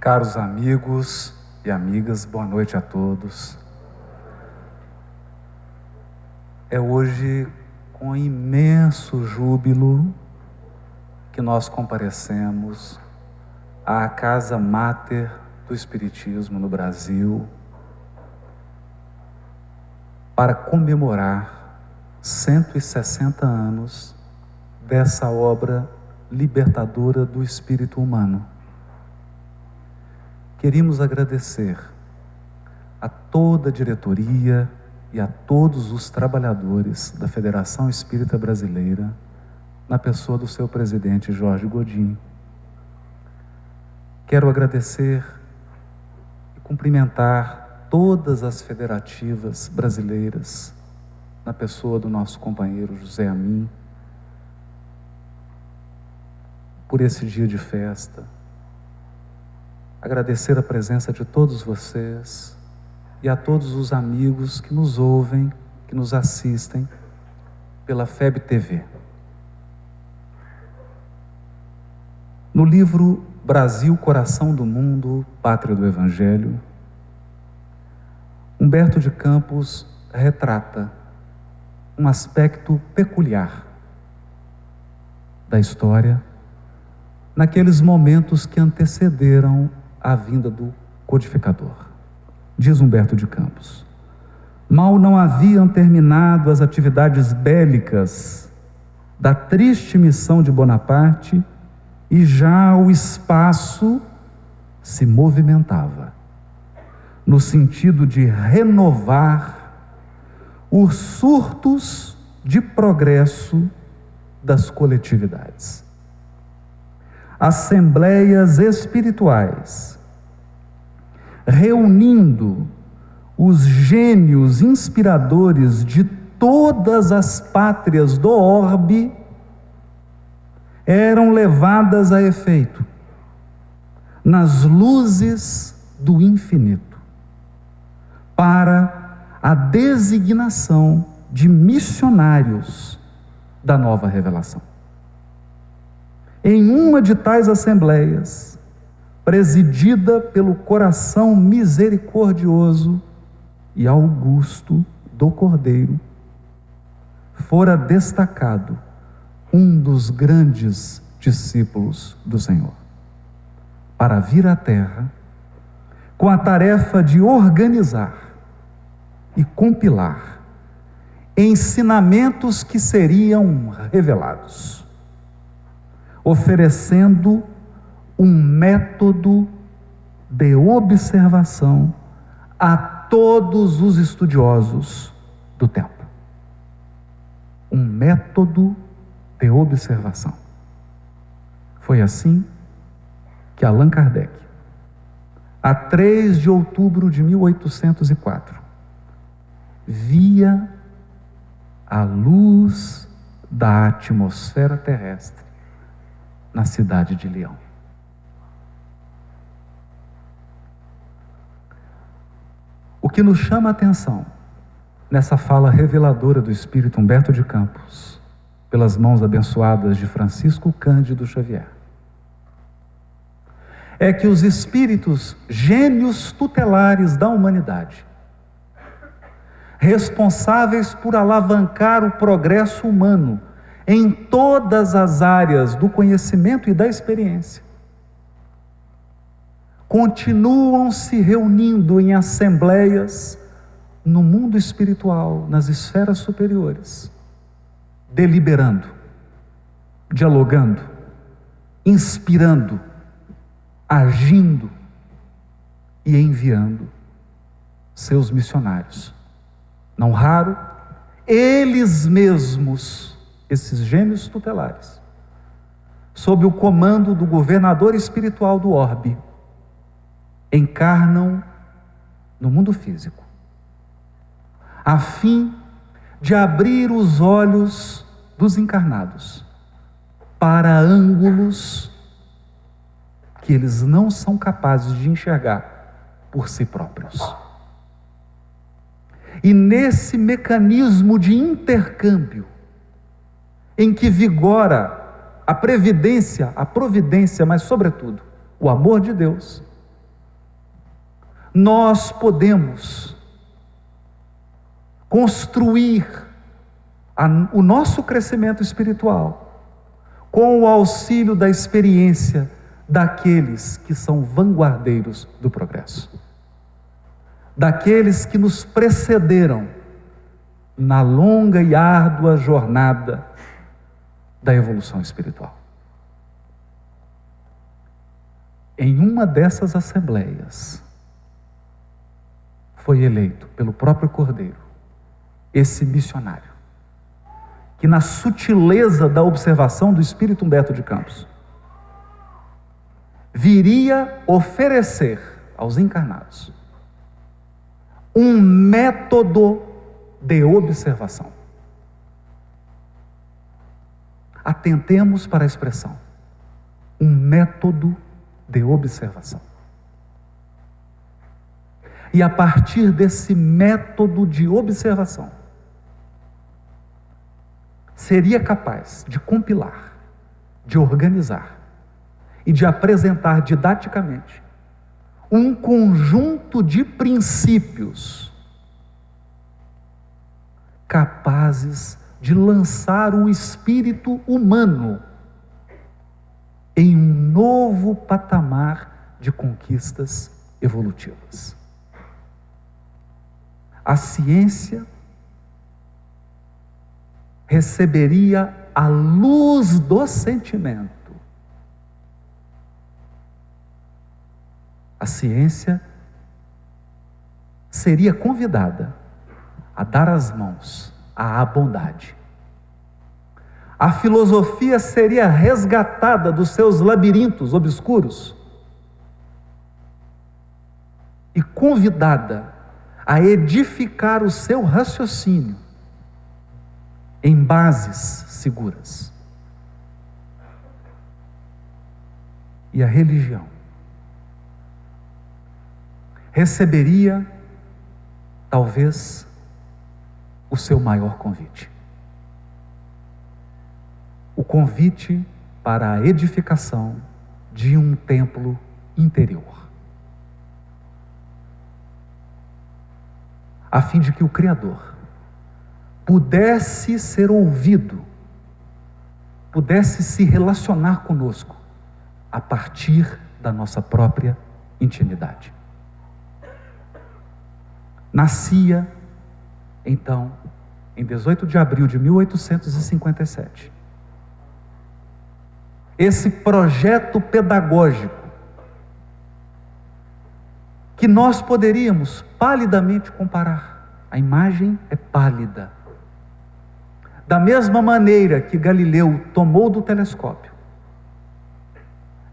Caros amigos e amigas, boa noite a todos. É hoje com imenso júbilo que nós comparecemos à Casa Máter do Espiritismo no Brasil para comemorar 160 anos dessa obra libertadora do espírito humano. Queríamos agradecer a toda a diretoria e a todos os trabalhadores da Federação Espírita Brasileira, na pessoa do seu presidente Jorge Godin. Quero agradecer e cumprimentar todas as federativas brasileiras, na pessoa do nosso companheiro José Amin, por esse dia de festa. Agradecer a presença de todos vocês e a todos os amigos que nos ouvem, que nos assistem pela FEB TV. No livro Brasil, Coração do Mundo, Pátria do Evangelho, Humberto de Campos retrata um aspecto peculiar da história naqueles momentos que antecederam a vinda do codificador. Diz Humberto de Campos: mal não haviam terminado as atividades bélicas da triste missão de Bonaparte e já o espaço se movimentava no sentido de renovar os surtos de progresso das coletividades. Assembleias espirituais, reunindo os gênios inspiradores de todas as pátrias do orbe, eram levadas a efeito nas luzes do infinito, para a designação de missionários da nova revelação. Em uma de tais assembleias, presidida pelo coração misericordioso e augusto do Cordeiro, fora destacado um dos grandes discípulos do Senhor, para vir à Terra com a tarefa de organizar e compilar ensinamentos que seriam revelados, oferecendo um método de observação a todos os estudiosos do tempo. Um método de observação. Foi assim que Allan Kardec, a 3 de outubro de 1804, via a luz da atmosfera terrestre na cidade de Leão. O que nos chama a atenção nessa fala reveladora do espírito Humberto de Campos, pelas mãos abençoadas de Francisco Cândido Xavier, é que os espíritos gênios tutelares da humanidade, responsáveis por alavancar o progresso humano em todas as áreas do conhecimento e da experiência, continuam se reunindo em assembleias no mundo espiritual, nas esferas superiores, deliberando, dialogando, inspirando, agindo e enviando seus missionários. Não raro, eles mesmos, esses gênios tutelares, sob o comando do governador espiritual do orbe, encarnam no mundo físico, a fim de abrir os olhos dos encarnados para ângulos que eles não são capazes de enxergar por si próprios. E nesse mecanismo de intercâmbio, em que vigora a previdência, a providência, mas sobretudo o amor de Deus, nós podemos construir o nosso crescimento espiritual com o auxílio da experiência daqueles que são vanguardeiros do progresso, daqueles que nos precederam na longa e árdua jornada da evolução espiritual. Em uma dessas assembleias, foi eleito pelo próprio Cordeiro esse missionário, que na sutileza da observação do Espírito Humberto de Campos, viria oferecer aos encarnados um método de observação. Atentemos para a expressão, um método de observação. E a partir desse método de observação, seria capaz de compilar, de organizar e de apresentar didaticamente um conjunto de princípios capazes de lançar o espírito humano em um novo patamar de conquistas evolutivas. A ciência receberia a luz do sentimento. A ciência seria convidada a dar as mãos à bondade. A filosofia seria resgatada dos seus labirintos obscuros e convidada a edificar o seu raciocínio em bases seguras. E a religião receberia, talvez, o seu maior convite. O convite para a edificação de um templo interior, a fim de que o Criador pudesse ser ouvido, pudesse se relacionar conosco a partir da nossa própria intimidade. Nascia, então, em 18 de abril de 1857, esse projeto pedagógico que nós poderíamos palidamente comparar. A imagem é pálida. Da mesma maneira que Galileu tomou do telescópio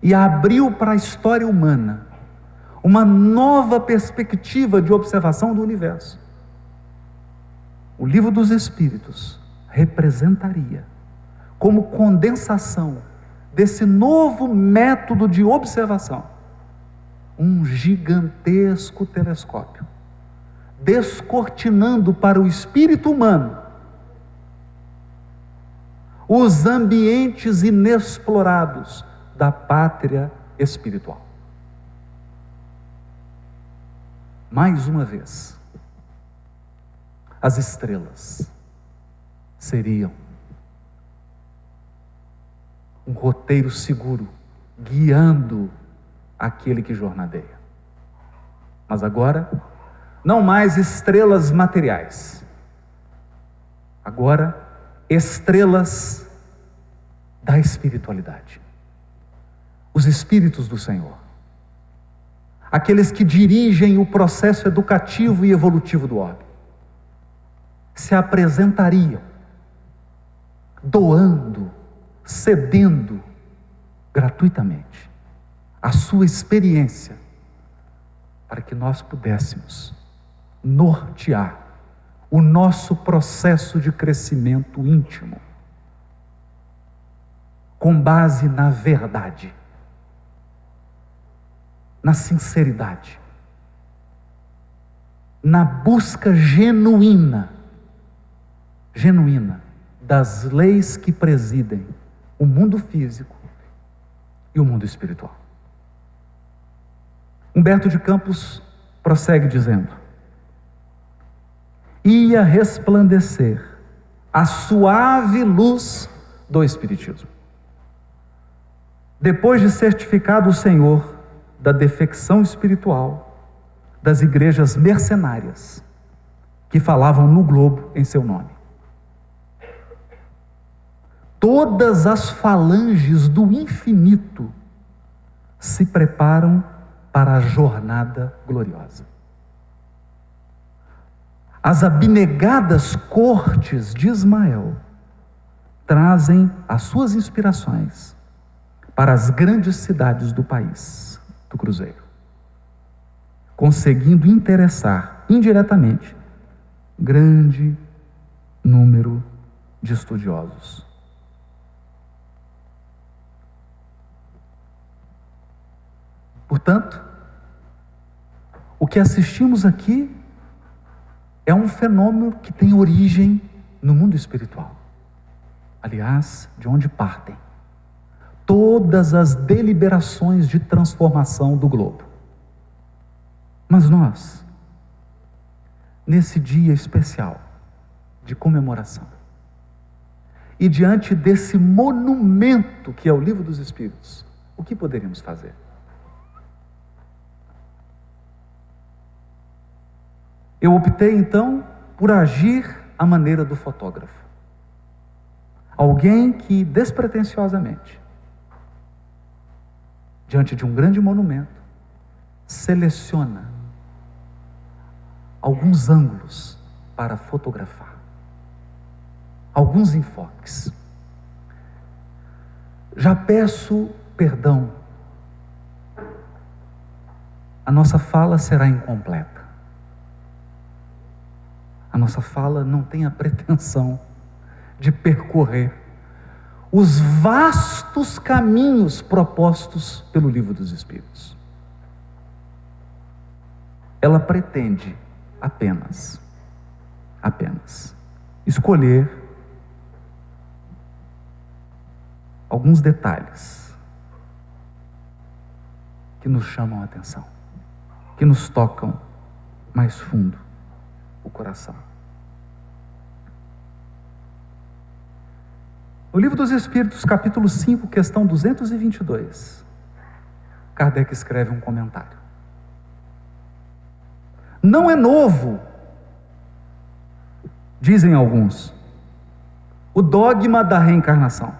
e abriu para a história humana uma nova perspectiva de observação do universo, o Livro dos Espíritos representaria, como condensação desse novo método de observação, um gigantesco telescópio, descortinando para o espírito humano os ambientes inexplorados da pátria espiritual. Mais uma vez, as estrelas seriam um roteiro seguro, guiando aquele que jornadeia. Mas agora, não mais estrelas materiais. Agora, estrelas da espiritualidade. Os Espíritos do Senhor. Aqueles que dirigem o processo educativo e evolutivo do orbe. Se apresentariam, doando, cedendo gratuitamente a sua experiência, para que nós pudéssemos nortear o nosso processo de crescimento íntimo, com base na verdade, na sinceridade, na busca genuína das leis que presidem o mundo físico e o mundo espiritual. Humberto de Campos Prossegue dizendo: ia resplandecer a suave luz do Espiritismo. Depois de certificado o Senhor da defecção espiritual das igrejas mercenárias que falavam no globo em seu nome, todas as falanges do infinito se preparam para a jornada gloriosa. As abnegadas cortes de Ismael trazem as suas inspirações para as grandes cidades do país, do Cruzeiro, conseguindo interessar indiretamente grande número de estudiosos. Portanto, o que assistimos aqui é um fenômeno que tem origem no mundo espiritual. Aliás, de onde partem todas as deliberações de transformação do globo. Mas nós, nesse dia especial de comemoração, e diante desse monumento que é o Livro dos Espíritos, o que poderíamos fazer? Eu optei então por agir à maneira do fotógrafo. Alguém que despretensiosamente, diante de um grande monumento, seleciona alguns ângulos para fotografar, alguns enfoques. Já peço perdão, a nossa fala será incompleta. A nossa fala não tem a pretensão de percorrer os vastos caminhos propostos pelo Livro dos Espíritos. Ela pretende apenas escolher alguns detalhes que nos chamam a atenção, que nos tocam mais fundo o coração. No Livro dos Espíritos, capítulo 5, questão 222, Kardec escreve um comentário. Não é novo, dizem alguns, o dogma da reencarnação.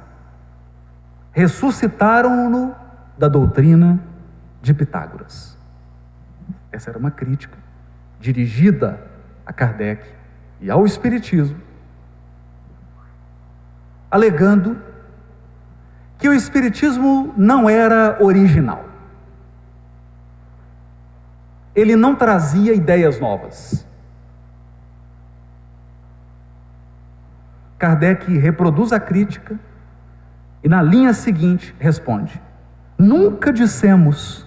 Ressuscitaram-no da doutrina de Pitágoras. Essa era uma crítica dirigida a Kardec e ao Espiritismo, alegando que o Espiritismo não era original. Ele não trazia ideias novas. Kardec reproduz a crítica e na linha seguinte responde: nunca dissemos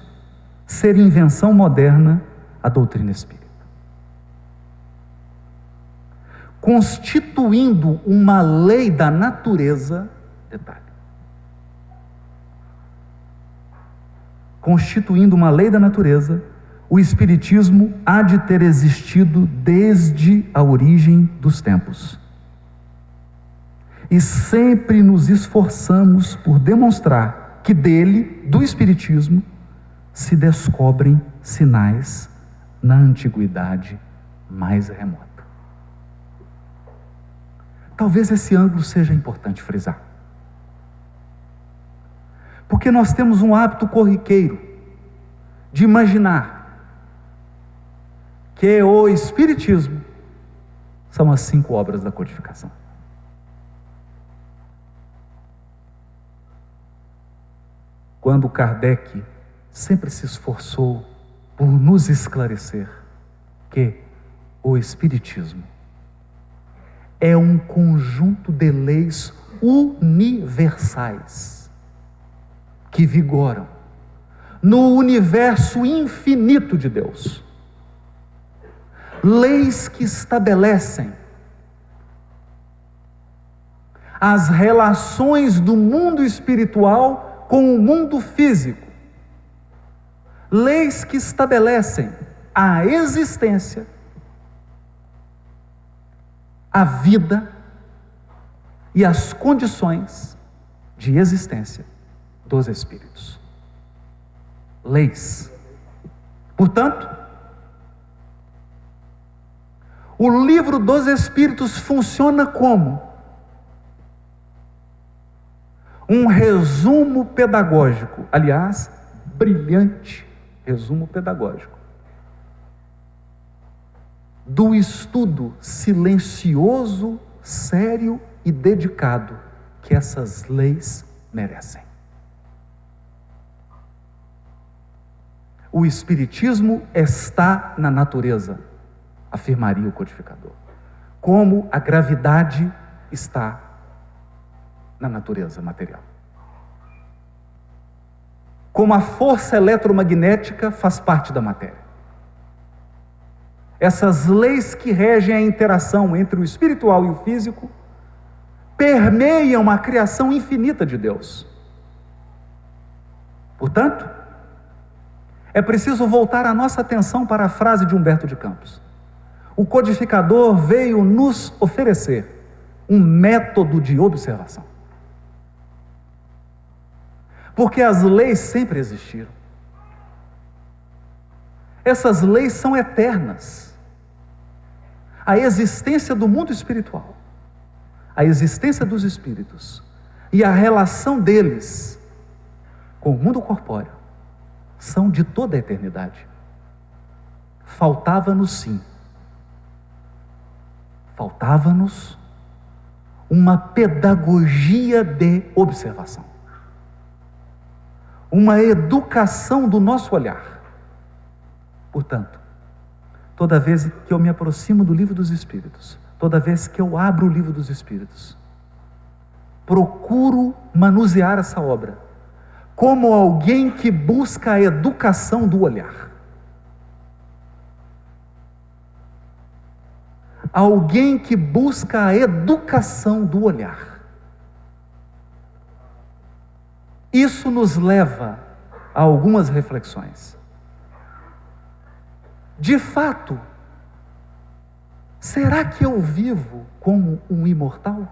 ser invenção moderna a doutrina espírita. Constituindo uma lei da natureza, detalhe, constituindo uma lei da natureza, o Espiritismo há de ter existido desde a origem dos tempos. E sempre nos esforçamos por demonstrar que dele, do Espiritismo, se descobrem sinais na antiguidade mais remota. Talvez esse ângulo seja importante frisar. Porque nós temos um hábito corriqueiro de imaginar que o Espiritismo são as 5 obras da codificação. Quando Kardec sempre se esforçou por nos esclarecer que o Espiritismo é um conjunto de leis universais que vigoram no universo infinito de Deus. Leis que estabelecem as relações do mundo espiritual com o mundo físico. Leis que estabelecem a existência, a vida e as condições de existência dos espíritos. Leis. Portanto, o livro dos espíritos funciona como um resumo pedagógico, aliás, brilhante resumo pedagógico, do estudo silencioso, sério e dedicado que essas leis merecem. O Espiritismo está na natureza, afirmaria o codificador, como a gravidade está na natureza material. Como a força eletromagnética faz parte da matéria. Essas leis que regem a interação entre o espiritual e o físico permeiam a criação infinita de Deus. Portanto, é preciso voltar a nossa atenção para a frase de Humberto de Campos. O codificador veio nos oferecer um método de observação. Porque as leis sempre existiram. Essas leis são eternas. A existência do mundo espiritual, a existência dos espíritos e a relação deles com o mundo corpóreo são de toda a eternidade. Faltava-nos sim. Faltava-nos uma pedagogia de observação. Uma educação do nosso olhar. Portanto, toda vez que eu me aproximo do livro dos Espíritos, toda vez que eu abro o livro dos Espíritos, procuro manusear essa obra como alguém que busca a educação do olhar. Alguém que busca a educação do olhar. Isso nos leva a algumas reflexões. De fato, será que eu vivo como um imortal?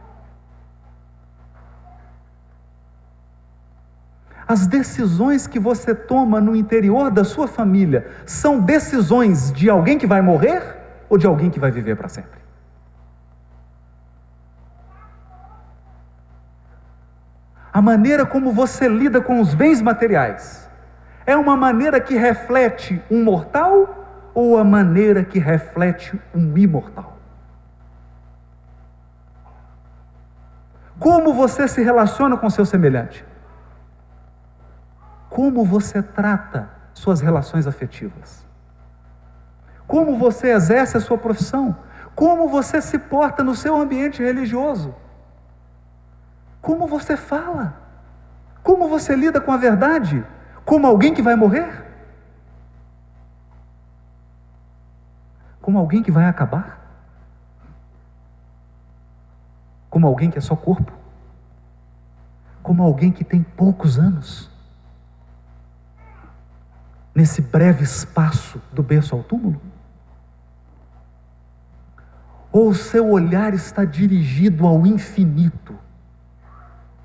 As decisões que você toma no interior da sua família são decisões de alguém que vai morrer ou de alguém que vai viver para sempre? A maneira como você lida com os bens materiais é uma maneira que reflete um mortal ou a maneira que reflete um imortal? Como você se relaciona com seu semelhante? Como você trata suas relações afetivas? Como você exerce a sua profissão? Como você se porta no seu ambiente religioso? Como você fala? Como você lida com a verdade? Como alguém que vai morrer? Como alguém que vai acabar? Como alguém que é só corpo? Como alguém que tem poucos anos? Nesse breve espaço do berço ao túmulo? Ou o seu olhar está dirigido ao infinito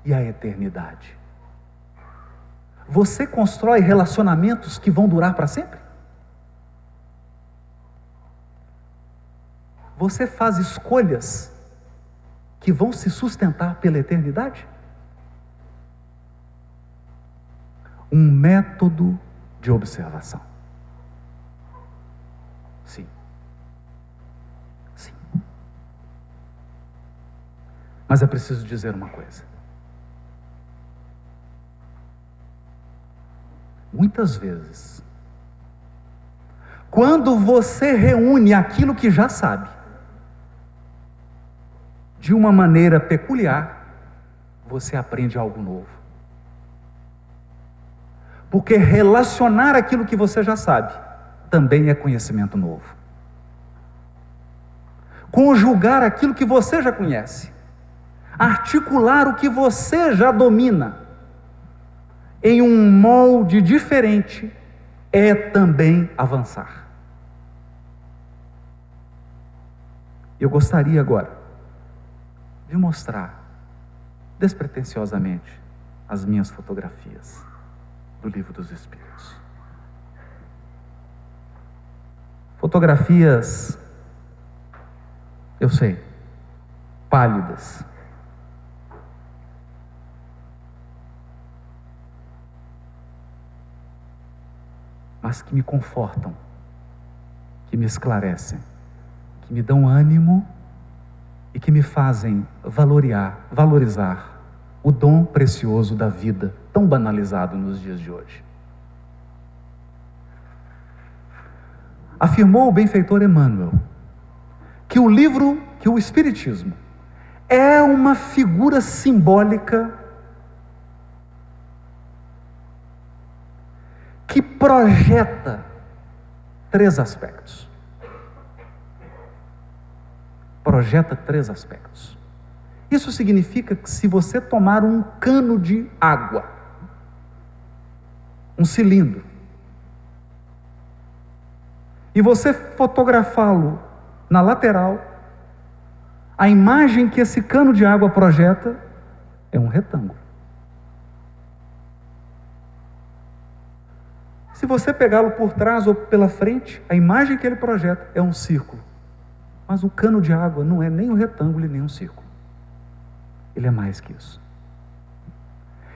e à eternidade? Você constrói relacionamentos que vão durar para sempre? Você faz escolhas que vão se sustentar pela eternidade? Um método de observação. Sim. Sim. Mas é preciso dizer uma coisa. Muitas vezes, quando você reúne aquilo que já sabe, de uma maneira peculiar, você aprende algo novo. Porque relacionar aquilo que você já sabe também é conhecimento novo. Conjugar aquilo que você já conhece, articular o que você já domina em um molde diferente é também avançar. Eu gostaria agora de mostrar despretensiosamente as minhas fotografias do Livro dos Espíritos. Fotografias, eu sei, pálidas. Mas que me confortam, que me esclarecem, que me dão ânimo e que me fazem valorizar o dom precioso da vida, tão banalizado nos dias de hoje. Afirmou o benfeitor Emmanuel que o Espiritismo é uma figura simbólica que projeta três aspectos. Projeta três aspectos. Isso significa que se você tomar um cano de água, um cilindro, e você fotografá-lo na lateral, a imagem que esse cano de água projeta é um retângulo. Se você pegá-lo por trás ou pela frente, a imagem que ele projeta é um círculo. Mas o cano de água não é nem um retângulo e nem um círculo. Ele é mais que isso.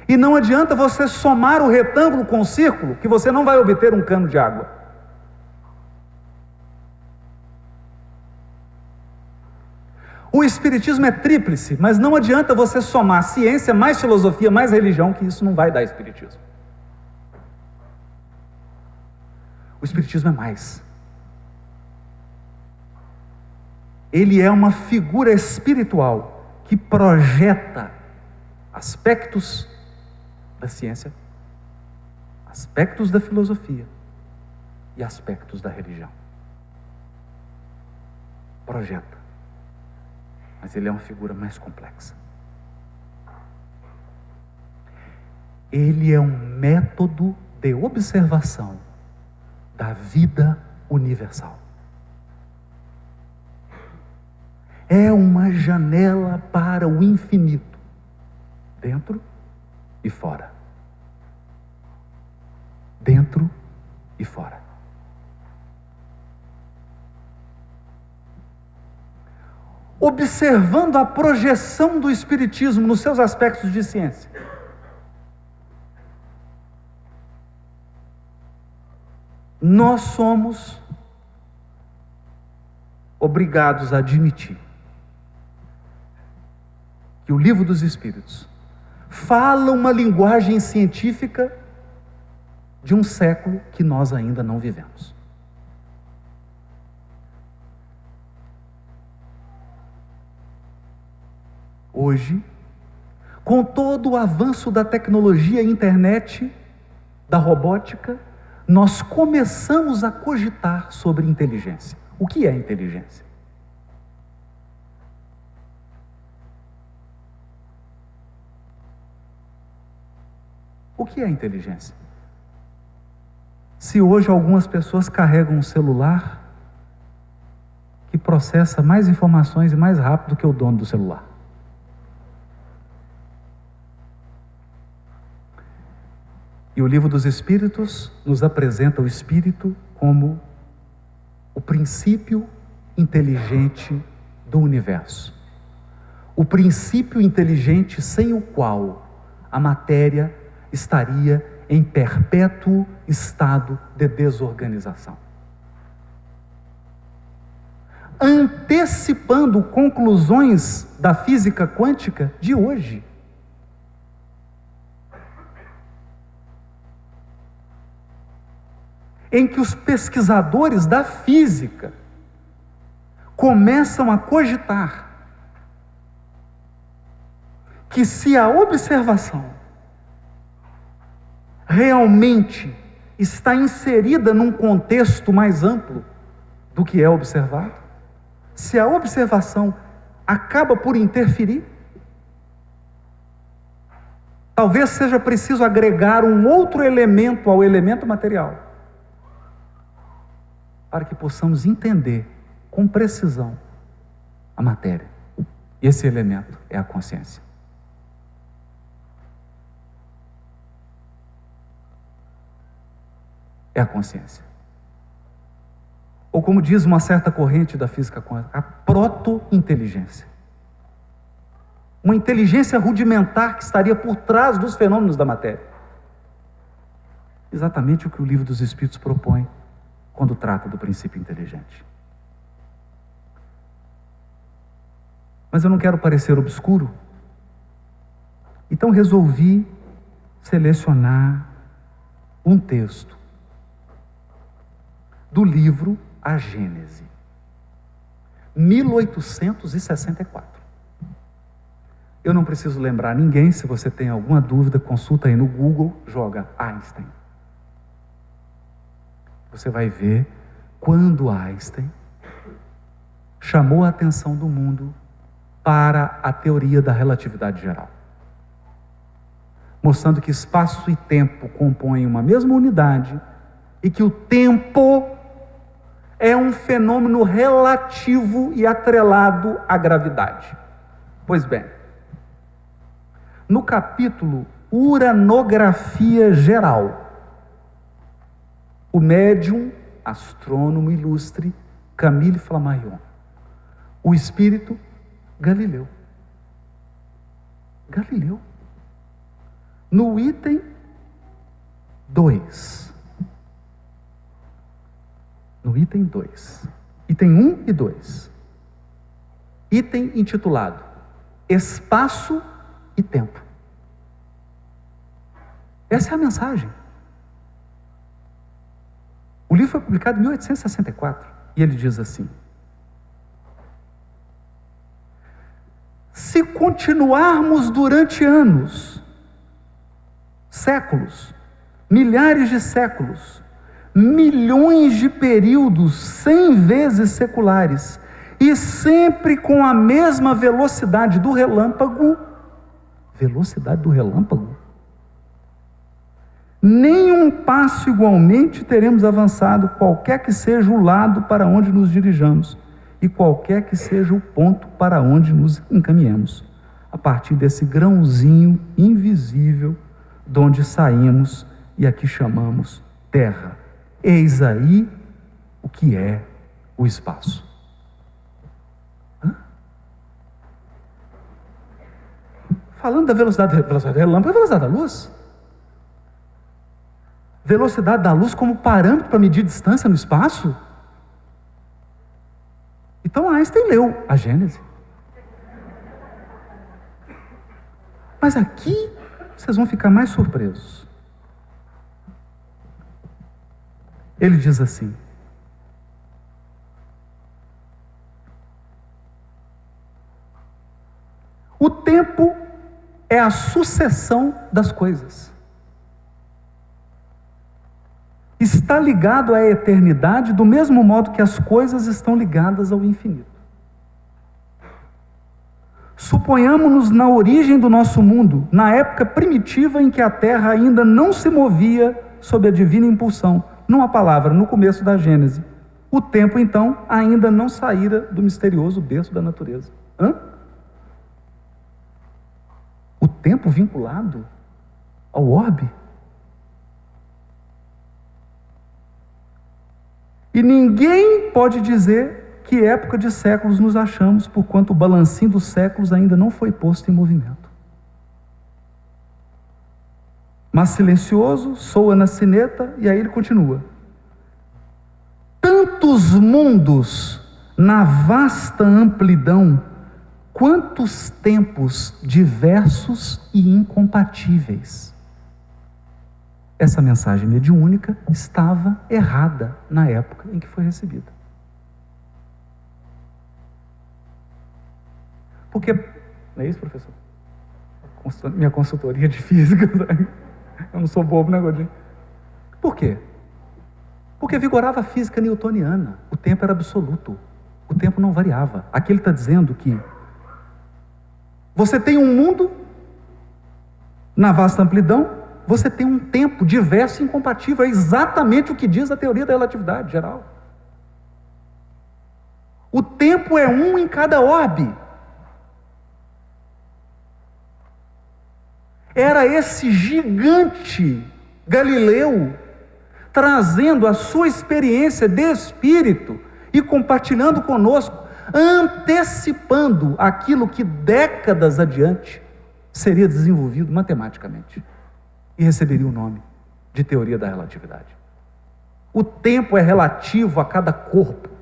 E não adianta você somar o retângulo com o círculo, que você não vai obter um cano de água. O Espiritismo é tríplice, mas não adianta você somar ciência, mais filosofia, mais religião, que isso não vai dar Espiritismo. O Espiritismo é mais. Ele é uma figura espiritual que projeta aspectos da ciência, aspectos da filosofia e aspectos da religião. Projeta. Mas ele é uma figura mais complexa. Ele é um método de observação da vida universal. É uma janela para o infinito, dentro e fora. Dentro e fora. Observando a projeção do Espiritismo nos seus aspectos de ciência, nós somos obrigados a admitir que o Livro dos Espíritos fala uma linguagem científica de um século que nós ainda não vivemos. Hoje, com todo o avanço da tecnologia, internet, da robótica, nós começamos a cogitar sobre inteligência. O que é inteligência? O que é inteligência? Se hoje algumas pessoas carregam um celular que processa mais informações e mais rápido que o dono do celular. E o Livro dos Espíritos nos apresenta o Espírito como o princípio inteligente do universo. O princípio inteligente sem o qual a matéria estaria em perpétuo estado de desorganização. Antecipando conclusões da física quântica de hoje. Em que os pesquisadores da física começam a cogitar que se a observação realmente está inserida num contexto mais amplo do que é observado, se a observação acaba por interferir, talvez seja preciso agregar um outro elemento ao elemento material, para que possamos entender com precisão a matéria. E esse elemento é a consciência. É a consciência. Ou como diz uma certa corrente da física quântica, a proto-inteligência. Uma inteligência rudimentar que estaria por trás dos fenômenos da matéria. Exatamente o que o Livro dos Espíritos propõe quando trata do princípio inteligente. Mas eu não quero parecer obscuro, então resolvi selecionar um texto do livro A Gênese, 1864. Eu não preciso lembrar ninguém, se você tem alguma dúvida, consulta aí no Google, joga Einstein. Você vai ver quando Einstein chamou a atenção do mundo para a teoria da relatividade geral, mostrando que espaço e tempo compõem uma mesma unidade e que o tempo é um fenômeno relativo e atrelado à gravidade. Pois bem, no capítulo Uranografia Geral, o médium, astrônomo ilustre, Camille Flammarion, o espírito, Galileu. No item 2. Item 1 e 2. Item intitulado Espaço e Tempo. Essa é a mensagem. O livro foi publicado em 1864 e ele diz assim: se continuarmos durante anos, séculos, milhares de séculos, milhões de períodos 100 vezes seculares e sempre com a mesma velocidade do relâmpago, nenhum passo igualmente teremos avançado, qualquer que seja o lado para onde nos dirijamos e qualquer que seja o ponto para onde nos encaminhemos, a partir desse grãozinho invisível de onde saímos e aqui chamamos Terra. Eis aí o que é o espaço. Falando da velocidade do relâmpago, a velocidade da luz. Velocidade da luz como parâmetro para medir distância no espaço? Então Einstein leu a Gênese. Mas aqui vocês vão ficar mais surpresos. Ele diz assim: o tempo é a sucessão das coisas. Está ligado à eternidade do mesmo modo que as coisas estão ligadas ao infinito. Suponhamos-nos na origem do nosso mundo, na época primitiva em que a Terra ainda não se movia sob a divina impulsão. Numa palavra, no começo da Gênese. O tempo, então, ainda não saíra do misterioso berço da natureza. O tempo vinculado ao orbe? E ninguém pode dizer que época de séculos nos achamos, porquanto o balancinho dos séculos ainda não foi posto em movimento. Mas silencioso, soa na sineta, e aí ele continua. Tantos mundos na vasta amplidão, quantos tempos diversos e incompatíveis. Essa mensagem mediúnica estava errada na época em que foi recebida. Porque, não é isso, professor? Minha consultoria de física, eu não sou bobo, né, Godinho? Por quê? Porque vigorava a física newtoniana, o tempo era absoluto, o tempo não variava. Aqui ele está dizendo que você tem um mundo na vasta amplidão, você tem um tempo diverso e incompatível. É exatamente o que diz a teoria da relatividade geral. O tempo é um em cada orbe. Era esse gigante Galileu trazendo a sua experiência de espírito e compartilhando conosco, antecipando aquilo que décadas adiante seria desenvolvido matematicamente e receberia o nome de teoria da relatividade. O tempo é relativo a cada corpo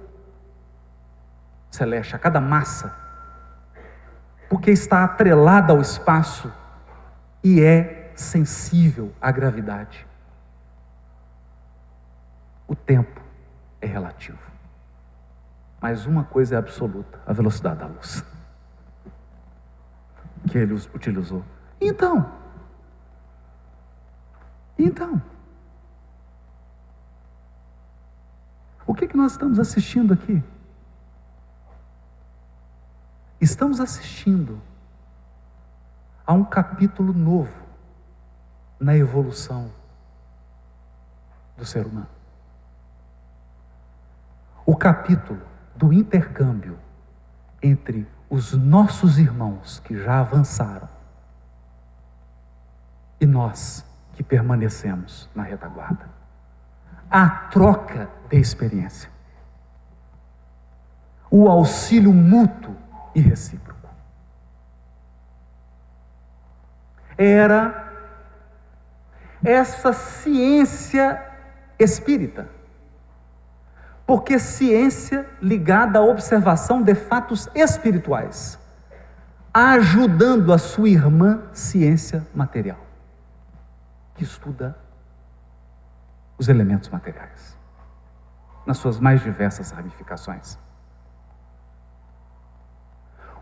celeste, a cada massa, porque está atrelada ao espaço e é sensível à gravidade. O tempo é relativo, mas uma coisa é absoluta: a velocidade da luz que ele utilizou. Então, o que nós estamos assistindo aqui? Estamos assistindo a um capítulo novo na evolução do ser humano. O capítulo do intercâmbio entre os nossos irmãos que já avançaram e nós que permanecemos na retaguarda. A troca de experiência. O auxílio mútuo e recíproco. Era essa ciência espírita. Porque ciência ligada à observação de fatos espirituais, ajudando a sua irmã ciência material, que estuda os elementos materiais, nas suas mais diversas ramificações.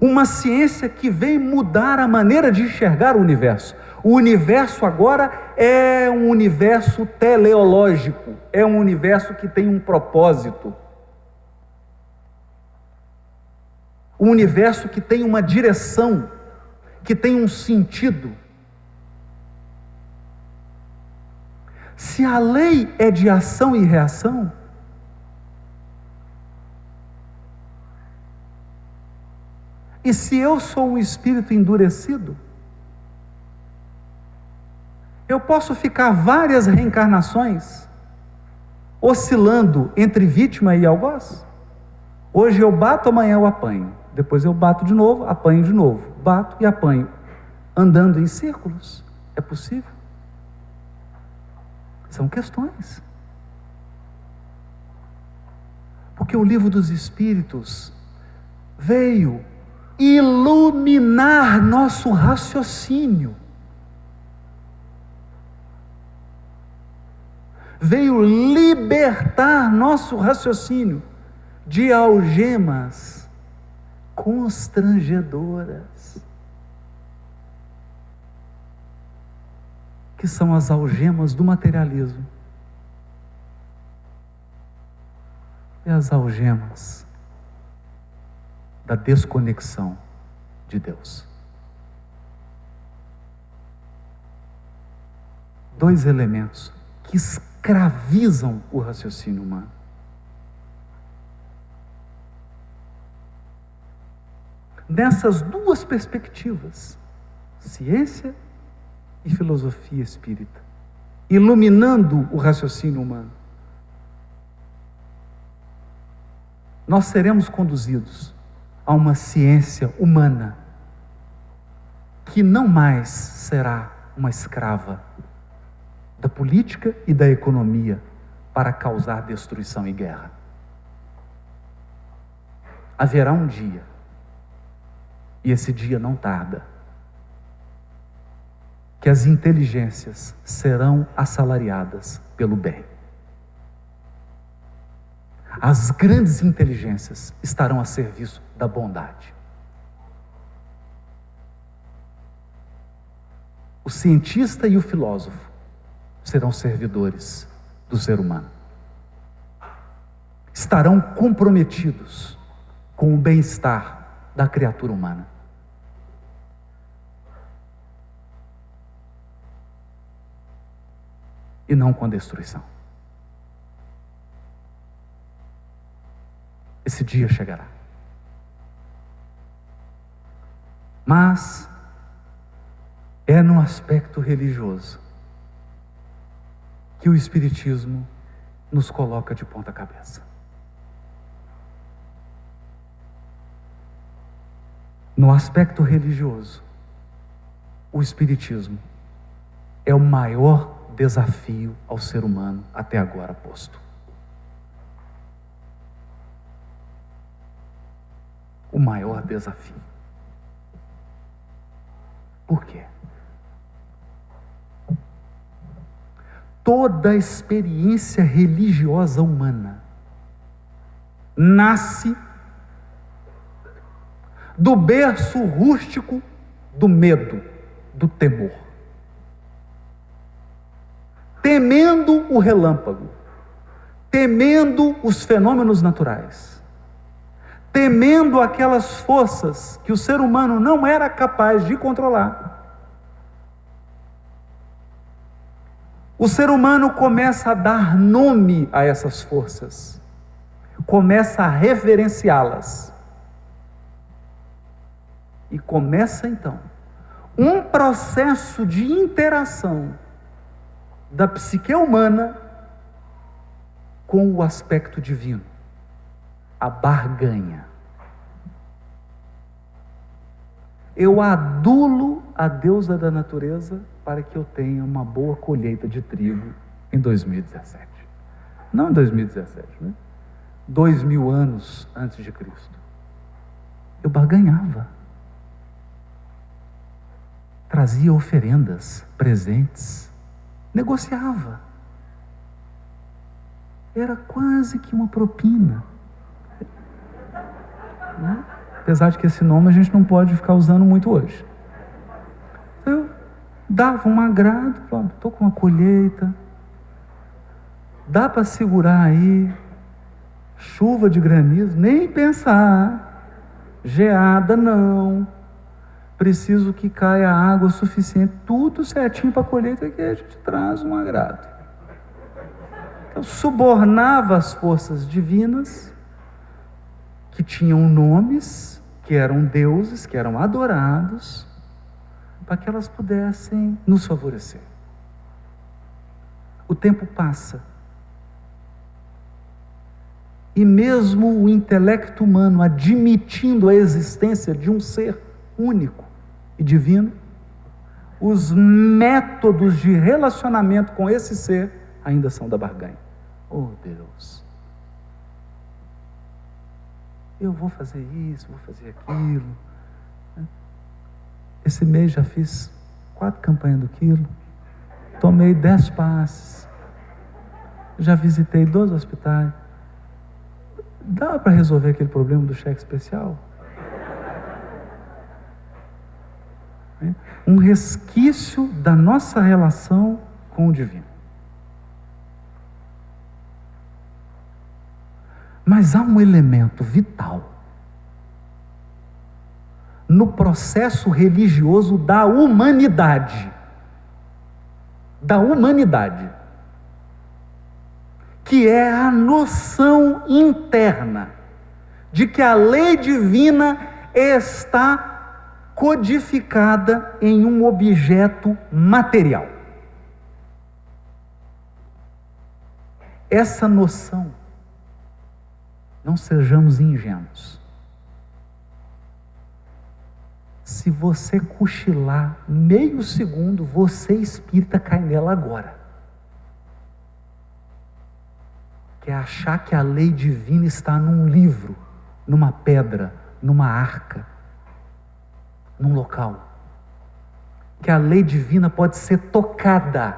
Uma ciência que vem mudar a maneira de enxergar o universo. O universo agora é um universo teleológico, é um universo que tem um propósito. Um universo que tem uma direção, que tem um sentido. Se a lei é de ação e reação, e se eu sou um espírito endurecido, eu posso ficar várias reencarnações oscilando entre vítima e algoz? Hoje eu bato, amanhã eu apanho. Depois eu bato de novo, apanho de novo. Bato e apanho. Andando em círculos. É possível? São questões. Porque o livro dos Espíritos veio iluminar nosso raciocínio. Veio libertar nosso raciocínio de algemas constrangedoras, que são as algemas do materialismo e as algemas da desconexão de Deus. Dois elementos que escravizam o raciocínio humano. Nessas duas perspectivas, ciência e filosofia espírita, iluminando o raciocínio humano, nós seremos conduzidos a uma ciência humana que não mais será uma escrava da política e da economia para causar destruição e guerra. Haverá um dia, e esse dia não tarda, que as inteligências serão assalariadas pelo bem. As grandes inteligências estarão a serviço da bondade. O cientista e o filósofo serão servidores do ser humano. Estarão comprometidos com o bem-estar da criatura humana. E não com a destruição. Esse dia chegará. Mas é no aspecto religioso que o Espiritismo nos coloca de ponta cabeça. No aspecto religioso, o Espiritismo é o maior desafio ao ser humano até agora posto. O maior desafio. Por quê? Toda experiência religiosa humana nasce do berço rústico do medo, do temor. Temendo o relâmpago, temendo os fenômenos naturais, temendo aquelas forças que o ser humano não era capaz de controlar. O ser humano começa a dar nome a essas forças, começa a reverenciá-las. E começa então um processo de interação da psique humana com o aspecto divino, a barganha. Eu adulo a deusa da natureza para que eu tenha uma boa colheita de trigo em 2017. Não em 2017, né? 2000 anos antes de Cristo. Eu barganhava. Trazia oferendas, presentes, negociava. Era quase que uma propina. Né? Apesar de que esse nome a gente não pode ficar usando muito hoje. Eu dava um agrado, estou com uma colheita, dá para segurar aí, chuva de granizo, nem pensar, geada não, preciso que caia água suficiente, tudo certinho para a colheita, que a gente traz um agrado. Eu subornava as forças divinas, que tinham nomes, que eram deuses, que eram adorados, para que elas pudessem nos favorecer. O tempo passa. E mesmo o intelecto humano admitindo a existência de um ser único e divino, os métodos de relacionamento com esse ser ainda são da barganha. Oh Deus, eu vou fazer isso, vou fazer aquilo. Esse mês já fiz 4 campanhas do quilo, tomei 10 passes, já visitei 2 hospitais. Dá para resolver aquele problema do cheque especial? Um resquício da nossa relação com o divino. Mas há um elemento vital no processo religioso da humanidade, que é a noção interna de que a lei divina está codificada em um objeto material. Essa noção, não sejamos ingênuos. Se você cochilar meio segundo, você espírita cai nela agora. Que é achar que a lei divina está num livro, numa pedra, numa arca, num local. Que a lei divina pode ser tocada.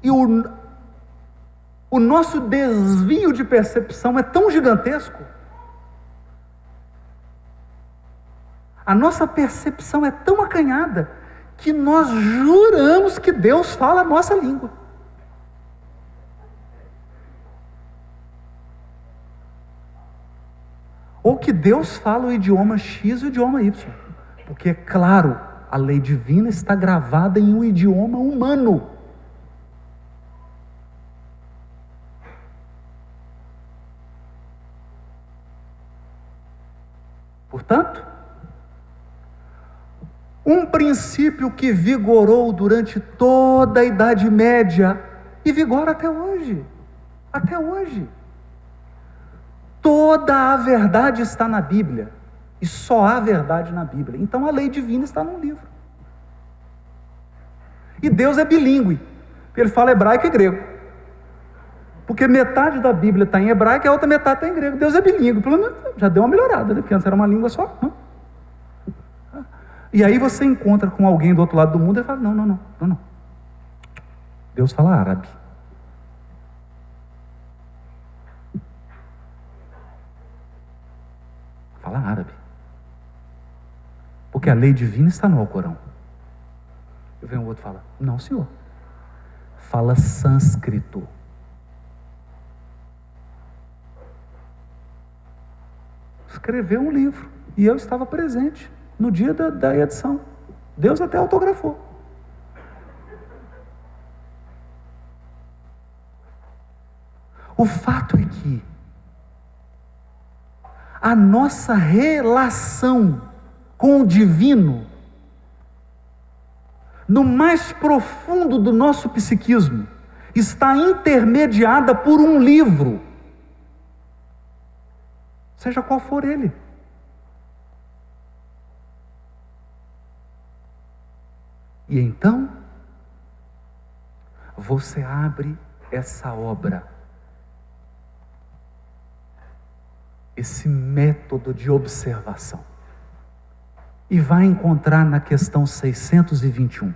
E o nosso desvio de percepção é tão gigantesco. A nossa percepção é tão acanhada que nós juramos que Deus fala a nossa língua. Ou que Deus fala o idioma X e o idioma Y. Porque, claro, a lei divina está gravada em um idioma humano. Portanto, um princípio que vigorou durante toda a Idade Média e vigora até hoje. Até hoje. Toda a verdade está na Bíblia. E só há verdade na Bíblia. Então a lei divina está num livro. E Deus é bilíngue. Ele fala hebraico e grego. Porque metade da Bíblia está em hebraico e a outra metade está em grego. Deus é bilíngue. Pelo menos já deu uma melhorada, né? Porque antes era uma língua só. E aí você encontra com alguém do outro lado do mundo e fala, não. Deus fala árabe. Fala árabe. Porque a lei divina está no Alcorão. Eu venho o outro e fala, não senhor. Fala sânscrito. Escreveu um livro. E eu estava presente no dia da edição. Deus até autografou. O fato é que a nossa relação com o divino, no mais profundo do nosso psiquismo, está intermediada por um livro, seja qual for ele. E então, você abre essa obra, esse método de observação, e vai encontrar na questão 621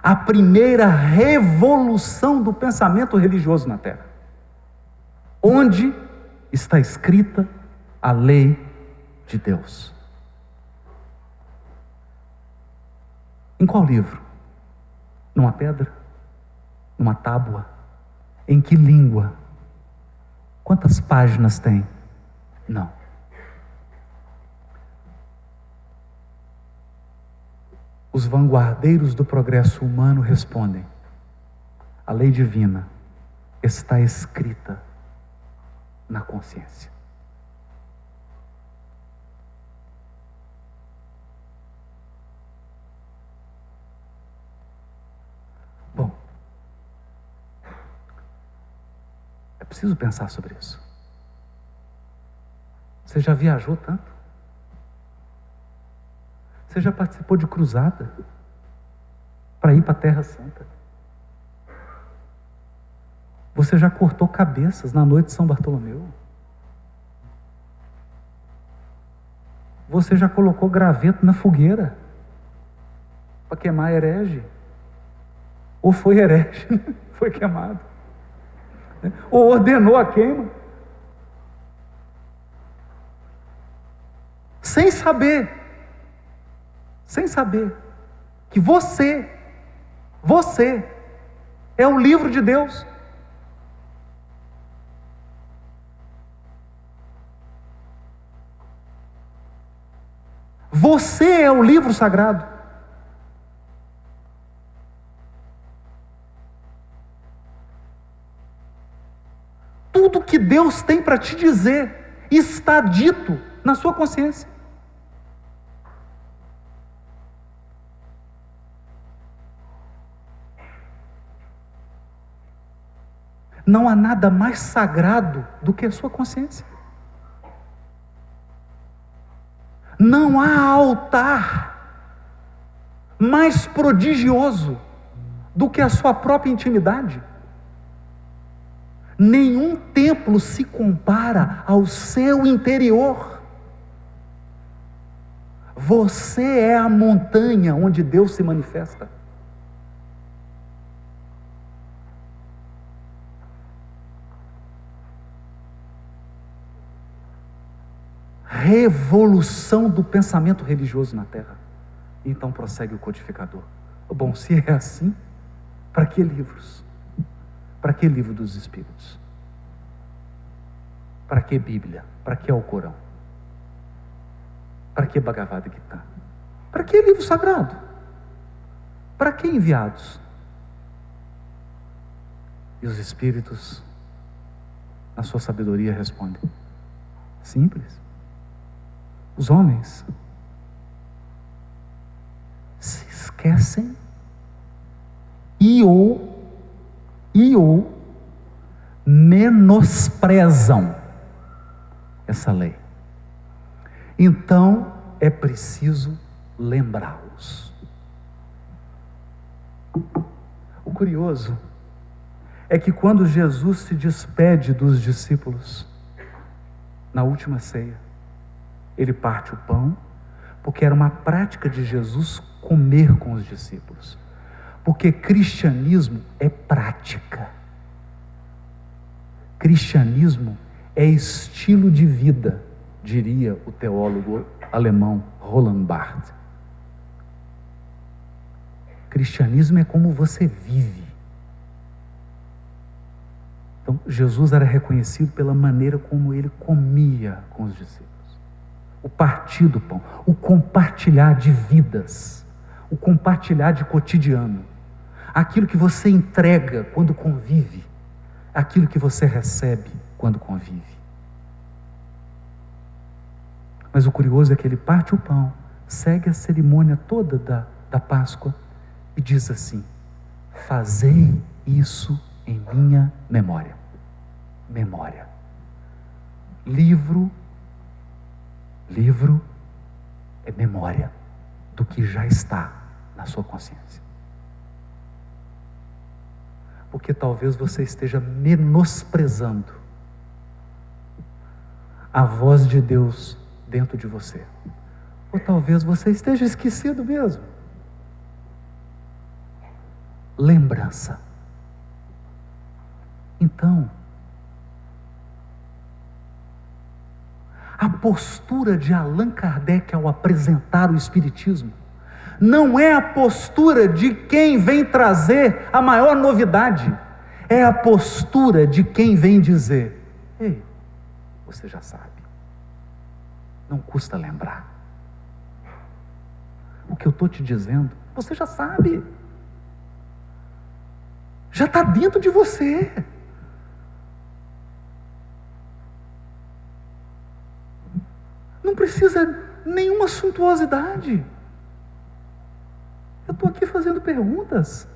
a primeira revolução do pensamento religioso na Terra, onde está escrita a lei de Deus. Em qual livro? Numa pedra? Numa tábua? Em que língua? Quantas páginas tem? Não. Os vanguardeiros do progresso humano respondem: a lei divina está escrita na consciência. Bom, é preciso pensar sobre isso. Você já viajou tanto? Você já participou de cruzada para ir para a Terra Santa? Você já cortou cabeças na noite de São Bartolomeu? Você já colocou graveto na fogueira para queimar herege? Ou foi herege, foi queimado? Ou ordenou a queima? Sem saber que você é o livro de Deus. Você é o livro sagrado. Tudo que Deus tem para te dizer está dito na sua consciência. Não há nada mais sagrado do que a sua consciência. Não há altar mais prodigioso do que a sua própria intimidade. Nenhum templo se compara ao seu interior. Você é a montanha onde Deus se manifesta. Revolução do pensamento religioso na Terra. Então prossegue o codificador. Bom, se é assim, para que livros? Para que livro dos Espíritos? Para que Bíblia? Para que Alcorão? Para que Bhagavad Gita? Para que livro sagrado? Para que enviados? E os Espíritos, na sua sabedoria, respondem: simples. Os homens se esquecem e ou menosprezam essa lei. Então é preciso lembrá-los. O curioso é que quando Jesus se despede dos discípulos na última ceia, ele parte o pão, porque era uma prática de Jesus comer com os discípulos. Porque cristianismo é prática. Cristianismo é estilo de vida, diria o teólogo alemão Roland Barthes. Cristianismo é como você vive. Então, Jesus era reconhecido pela maneira como ele comia com os discípulos. O partir do pão, o compartilhar de vidas, o compartilhar de cotidiano. Aquilo que você entrega quando convive, aquilo que você recebe quando convive. Mas o curioso é que ele parte o pão, segue a cerimônia toda da Páscoa e diz assim: fazei isso em minha memória. Memória. Livro é memória do que já está na sua consciência. Porque talvez você esteja menosprezando a voz de Deus dentro de você. Ou talvez você esteja esquecido mesmo. Lembrança. Então, a postura de Allan Kardec ao apresentar o Espiritismo não é a postura de quem vem trazer a maior novidade, é a postura de quem vem dizer: ei, você já sabe, não custa lembrar. O que eu estou te dizendo, você já sabe, já está dentro de você. Não precisa nenhuma suntuosidade. Eu estou aqui fazendo perguntas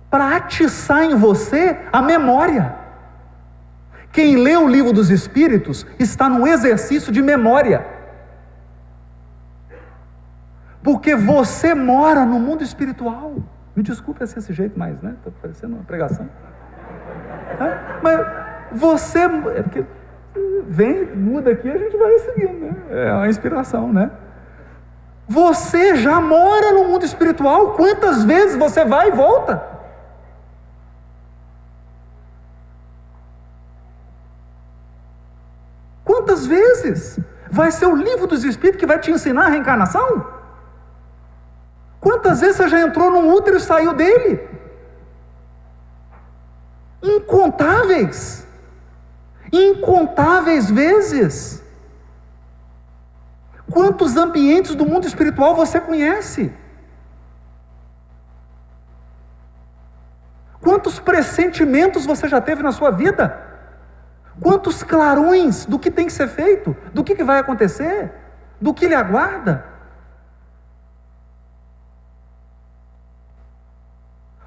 para atiçar em você a memória. Quem lê o Livro dos Espíritos está num exercício de memória, porque você mora no mundo espiritual. Me desculpe esse jeito mais, né? Está parecendo uma pregação. Mas você... É porque vem, muda aqui, a gente vai seguindo, né? É uma inspiração, né? Você já mora no mundo espiritual. Quantas vezes você vai e volta? Quantas vezes? Vai ser o Livro dos Espíritos que vai te ensinar a reencarnação? Quantas vezes você já entrou num útero e saiu dele? Incontáveis. Incontáveis vezes. Quantos ambientes do mundo espiritual você conhece? Quantos pressentimentos você já teve na sua vida? Quantos clarões do que tem que ser feito, do que vai acontecer, do que lhe aguarda?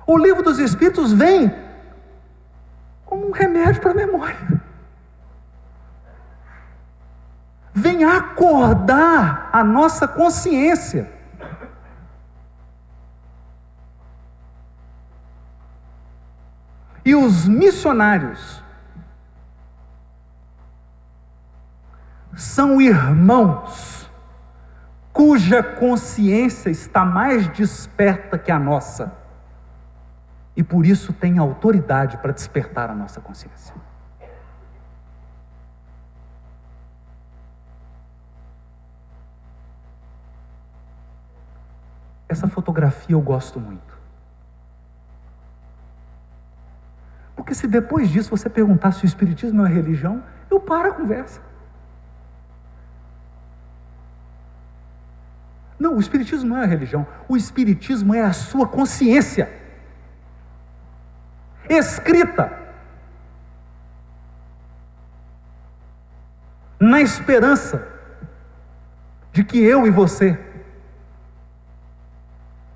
O Livro dos Espíritos vem como um remédio para a memória. Vem acordar a nossa consciência. E os missionários são irmãos cuja consciência está mais desperta que a nossa, e por isso tem autoridade para despertar a nossa consciência. Essa fotografia eu gosto muito. Porque se depois disso você perguntar se o Espiritismo é uma religião, eu paro a conversa. Não, o Espiritismo não é a religião. O Espiritismo é a sua consciência. Escrita. Na esperança de que eu e você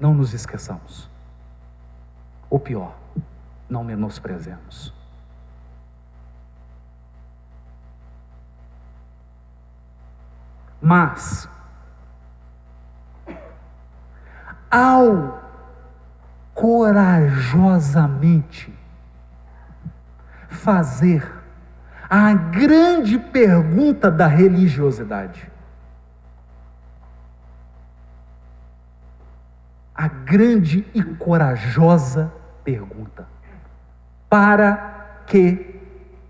não nos esqueçamos. Ou pior, não menosprezemos. Mas, ao corajosamente fazer a grande pergunta da religiosidade, a grande e corajosa pergunta: para que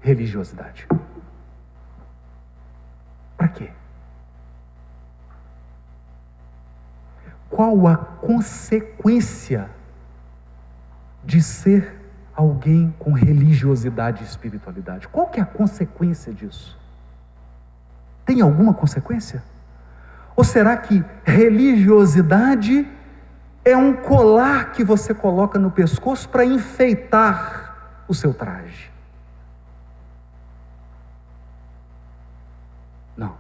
religiosidade? Para quê? Qual a consequência de ser alguém com religiosidade e espiritualidade? Qual que é a consequência disso? Tem alguma consequência? Ou será que religiosidade é um colar que você coloca no pescoço para enfeitar o seu traje? Não.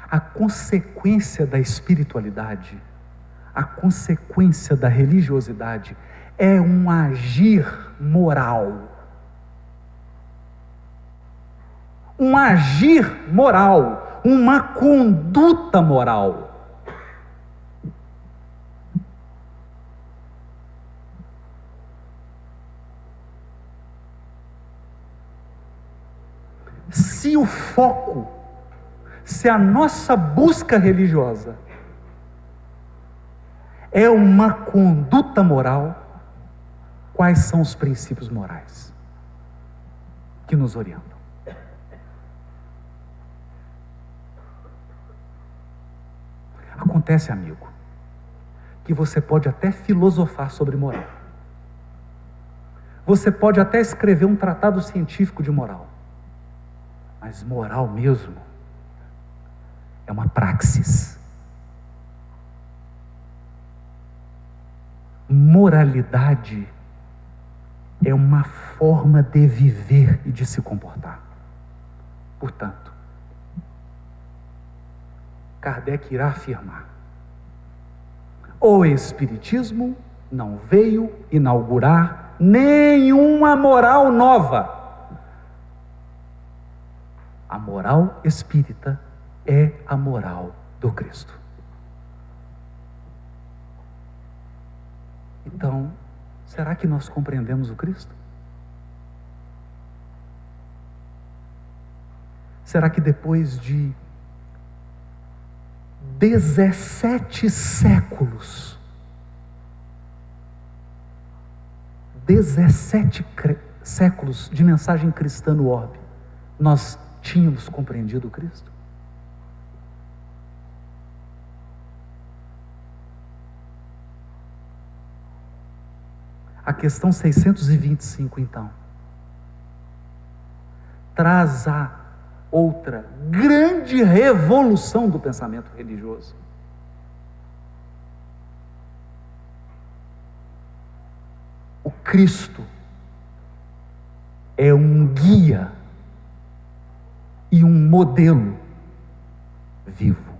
A consequência da espiritualidade, a consequência da religiosidade é um agir moral. Um agir moral, uma conduta moral. Se o foco, se a nossa busca religiosa é uma conduta moral, quais são os princípios morais que nos orientam? Acontece, amigo, que você pode até filosofar sobre moral. Você pode até escrever um tratado científico de moral. Mas moral mesmo é uma praxis. Moralidade é uma forma de viver e de se comportar. Portanto, Kardec irá afirmar: o Espiritismo não veio inaugurar nenhuma moral nova. A moral espírita é a moral do Cristo. Então, será que nós compreendemos o Cristo? Será que depois de 17 séculos, 17 séculos de mensagem cristã no orbe, nós tínhamos compreendido o Cristo? A questão 625, então, traz a outra grande revolução do pensamento religioso. O Cristo é um guia e um modelo vivo.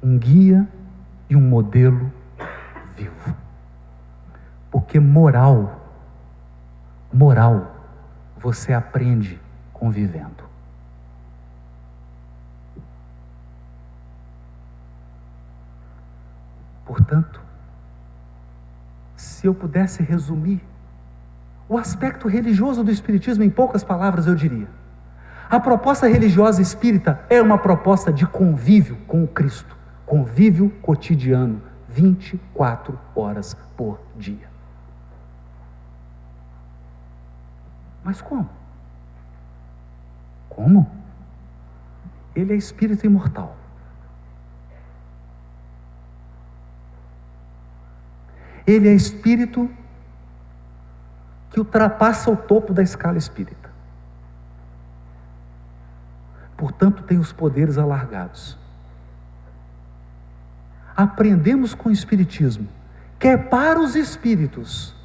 Um guia e um modelo vivo. Porque moral você aprende convivendo. Portanto, se eu pudesse resumir o aspecto religioso do Espiritismo em poucas palavras, eu diria: a proposta religiosa espírita é uma proposta de convívio com o Cristo, convívio cotidiano, 24 horas por dia. Mas como? Como? Ele é espírito imortal. Ele é espírito que ultrapassa o topo da escala espírita. Portanto, tem os poderes alargados. Aprendemos com o Espiritismo que para os espíritos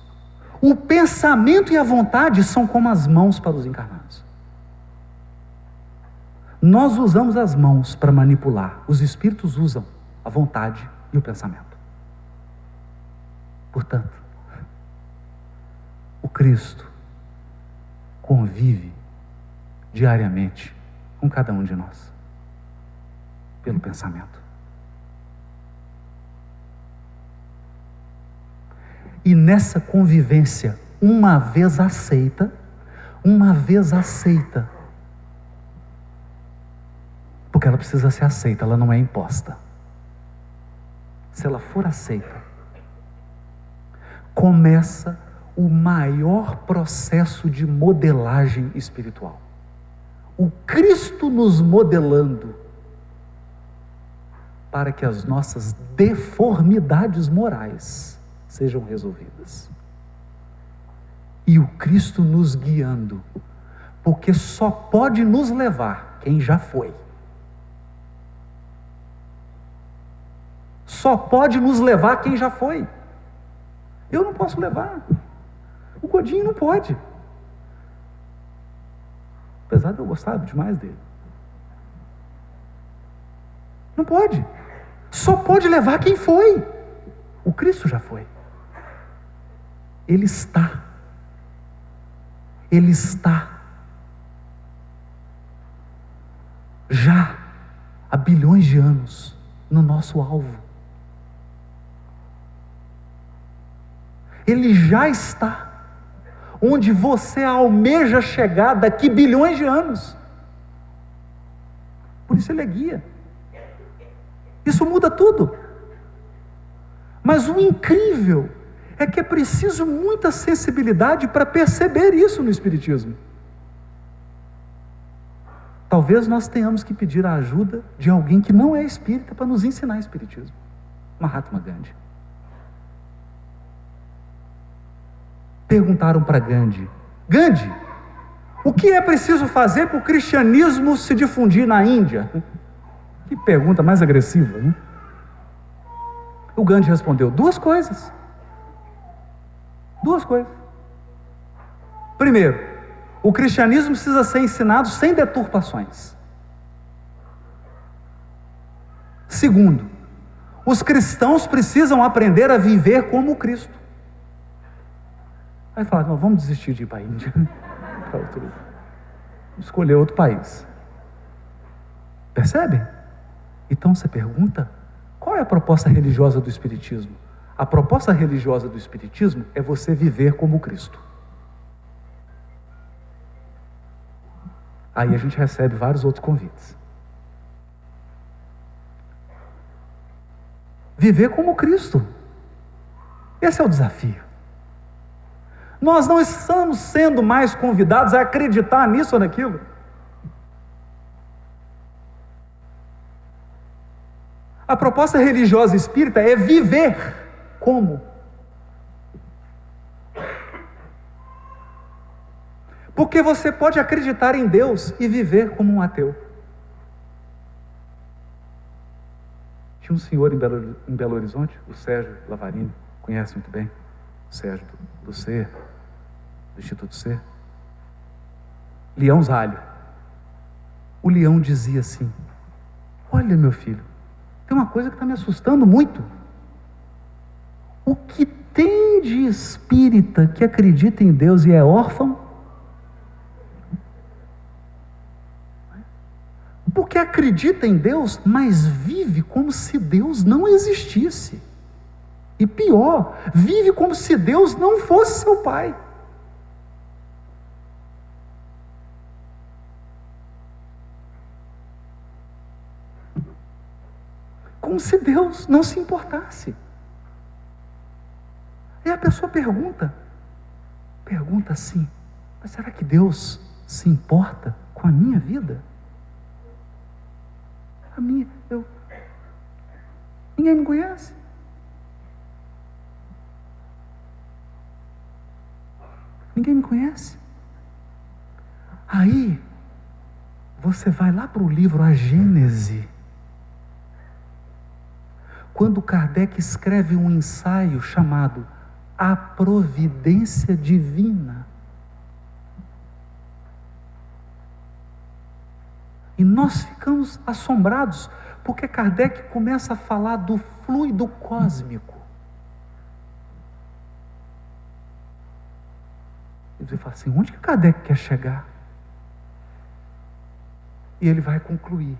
o pensamento e a vontade são como as mãos para os encarnados. Nós usamos as mãos para manipular, os espíritos usam a vontade e o pensamento. Portanto, o Cristo convive diariamente com cada um de nós, pelo pensamento. E nessa convivência, uma vez aceita, porque ela precisa ser aceita, ela não é imposta. Se ela for aceita, começa o maior processo de modelagem espiritual. O Cristo nos modelando para que as nossas deformidades morais sejam resolvidas. E o Cristo nos guiando, porque só pode nos levar quem já foi. Só pode nos levar quem já foi. Eu não posso levar. O Godinho não pode. Apesar de eu gostar demais dele. Não pode. Só pode levar quem foi. O Cristo já foi. Ele está. Ele está. Já há bilhões de anos no nosso alvo. Ele já está onde você almeja chegar daqui bilhões de anos. Por isso ele é guia. Isso muda tudo. Mas o incrível é que é preciso muita sensibilidade para perceber isso no Espiritismo. Talvez nós tenhamos que pedir a ajuda de alguém que não é espírita para nos ensinar Espiritismo. Mahatma Gandhi. Perguntaram para Gandhi: Gandhi, o que é preciso fazer para o cristianismo se difundir na Índia? Que pergunta mais agressiva, né? O Gandhi respondeu: duas coisas. Primeiro, o cristianismo precisa ser ensinado sem deturpações. Segundo, os cristãos precisam aprender a viver como Cristo. Aí fala: não, vamos desistir de ir para a Índia. Vamos escolher outro país. Percebe? Então você pergunta: qual é a proposta religiosa do Espiritismo? A proposta religiosa do Espiritismo é você viver como Cristo. Aí a gente recebe vários outros convites. Viver como Cristo. Esse é o desafio. Nós não estamos sendo mais convidados a acreditar nisso ou naquilo. A proposta religiosa espírita é viver como. Porque você pode acreditar em Deus e viver como um ateu. Tinha um senhor em Belo Horizonte, o Sérgio Lavarini, conhece muito bem, o Sérgio do Ser, do Instituto Ser. Leão Zalho. O leão dizia assim: olha, meu filho, tem uma coisa que está me assustando muito. O que tem de espírita que acredita em Deus e é órfão? Porque acredita em Deus, mas vive como se Deus não existisse. E pior, vive como se Deus não fosse seu pai. Como se Deus não se importasse. E a pessoa pergunta assim: mas será que Deus se importa com a minha vida? Ninguém me conhece. Ninguém me conhece. Aí, você vai lá para o livro A Gênese. Quando Kardec escreve um ensaio chamado A Providência Divina. E nós ficamos assombrados, porque Kardec começa a falar do fluido cósmico. E você fala assim, onde que Kardec quer chegar? E ele vai concluir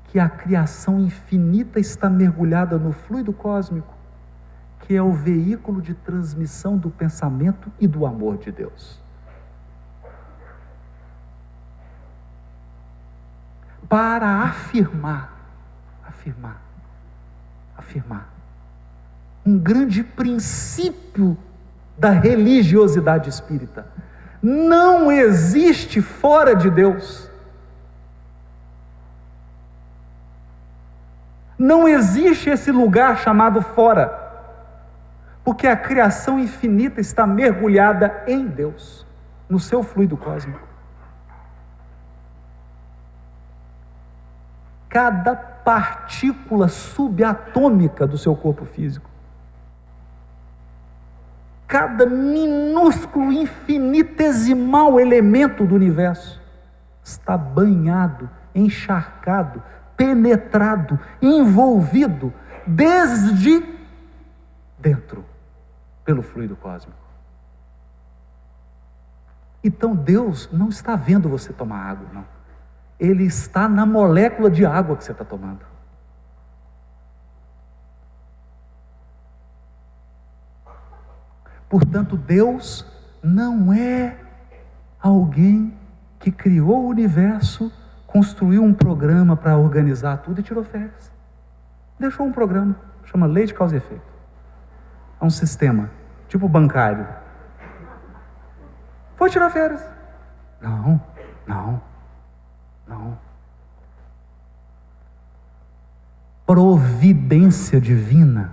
que a criação infinita está mergulhada no fluido cósmico, que é o veículo de transmissão do pensamento e do amor de Deus. Para afirmar um grande princípio da religiosidade espírita. Não existe fora de Deus. Não existe esse lugar chamado fora, porque a criação infinita está mergulhada em Deus, no seu fluido cósmico. Cada partícula subatômica do seu corpo físico, cada minúsculo, infinitesimal elemento do universo está banhado, encharcado, penetrado, envolvido desde dentro pelo fluido cósmico. Então Deus não está vendo você tomar água, não. Ele está na molécula de água que você está tomando. Portanto, Deus não é alguém que criou o universo, construiu um programa para organizar tudo e tirou férias. Deixou um programa, chama lei de causa e efeito. É um sistema, tipo bancário. Foi tirar férias. Não. Providência divina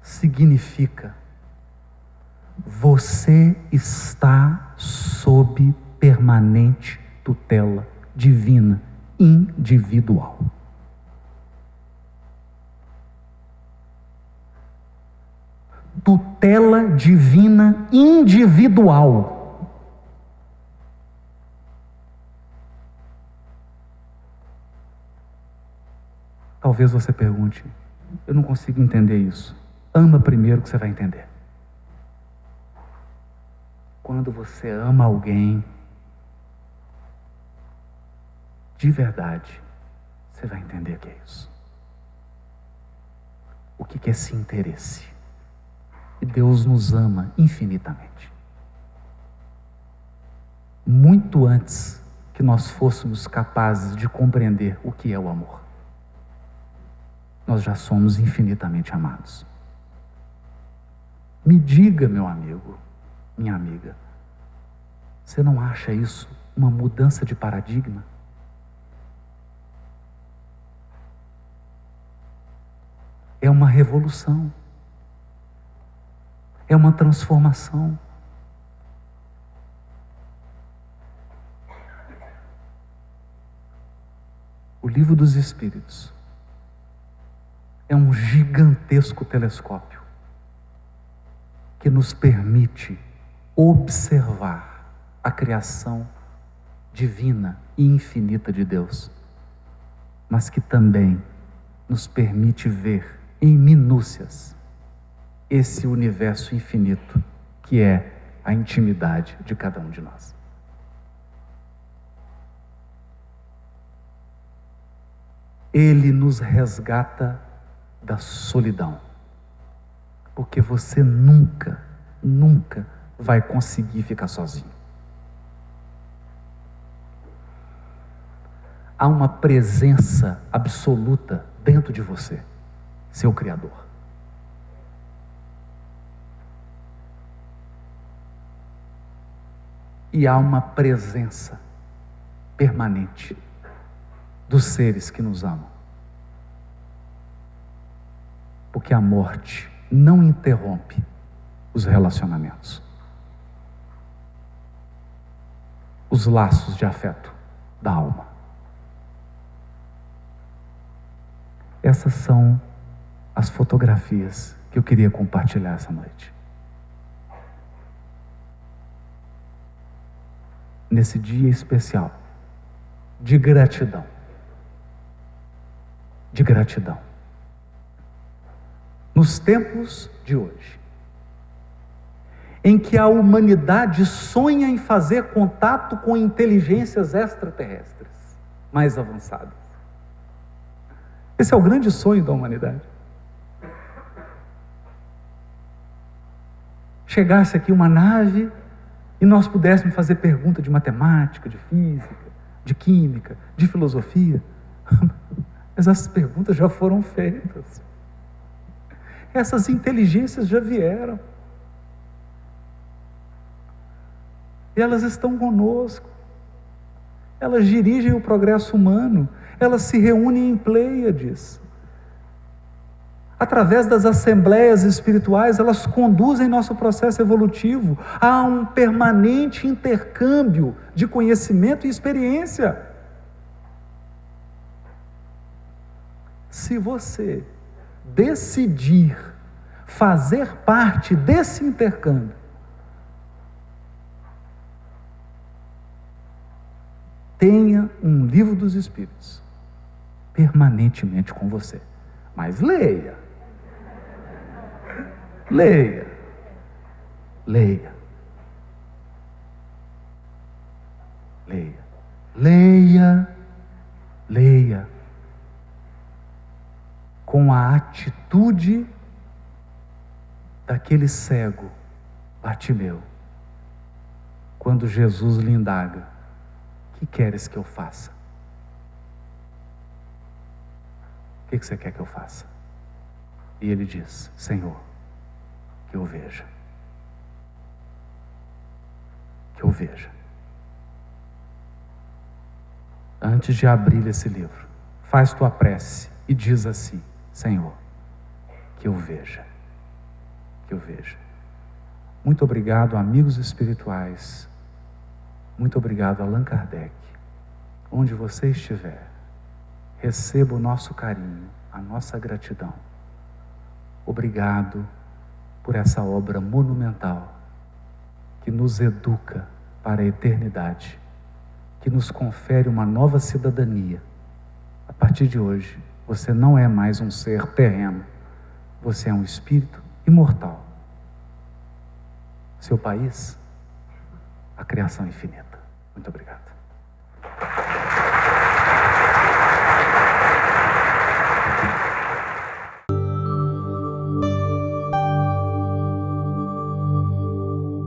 significa você está sob permanente tutela divina, individual. Tutela divina individual. Talvez você pergunte, eu não consigo entender isso. Ama primeiro que você vai entender. Quando você ama alguém, de verdade, você vai entender o que é isso. O que é esse interesse? E Deus nos ama infinitamente. Muito antes que nós fôssemos capazes de compreender o que é o amor. Nós já somos infinitamente amados. Me diga, meu amigo, minha amiga, você não acha isso uma mudança de paradigma? É uma revolução. É uma transformação. O Livro dos Espíritos é um gigantesco telescópio que nos permite observar a criação divina e infinita de Deus, mas que também nos permite ver em minúcias esse universo infinito que é a intimidade de cada um de nós. Ele nos resgata da solidão, porque você nunca vai conseguir ficar sozinho. Há uma presença absoluta dentro de você, seu Criador. E há uma presença permanente dos seres que nos amam. Porque a morte não interrompe os relacionamentos, os laços de afeto da alma. Essas são as fotografias que eu queria compartilhar essa noite. Nesse dia especial, de gratidão. De gratidão. Nos tempos de hoje, em que a humanidade sonha em fazer contato com inteligências extraterrestres mais avançadas. Esse é o grande sonho da humanidade. Chegasse aqui uma nave e nós pudéssemos fazer pergunta de matemática, de física, de química, de filosofia. Mas essas perguntas já foram feitas. Essas inteligências já vieram. E elas estão conosco. Elas dirigem o progresso humano. Elas se reúnem em Pleiades. Através das assembleias espirituais, elas conduzem nosso processo evolutivo a um permanente intercâmbio de conhecimento e experiência. Se você decidir fazer parte desse intercâmbio, tenha um livro dos Espíritos permanentemente com você. Mas leia. Leia. Leia. Leia. Leia. Leia. Com a atitude daquele cego Bartimeu, quando Jesus lhe indaga: que queres que eu faça? O que você quer que eu faça? E ele diz: Senhor, que eu veja. Que eu veja. Antes de abrir esse livro, faz tua prece e diz assim: Senhor, que eu veja. Que eu veja. Muito obrigado, amigos espirituais. Muito obrigado, Allan Kardec. Onde você estiver, receba o nosso carinho, a nossa gratidão. Obrigado por essa obra monumental que nos educa para a eternidade, que nos confere uma nova cidadania. A partir de hoje, você não é mais um ser terreno, você é um espírito imortal. Seu país, a criação infinita. Muito obrigado.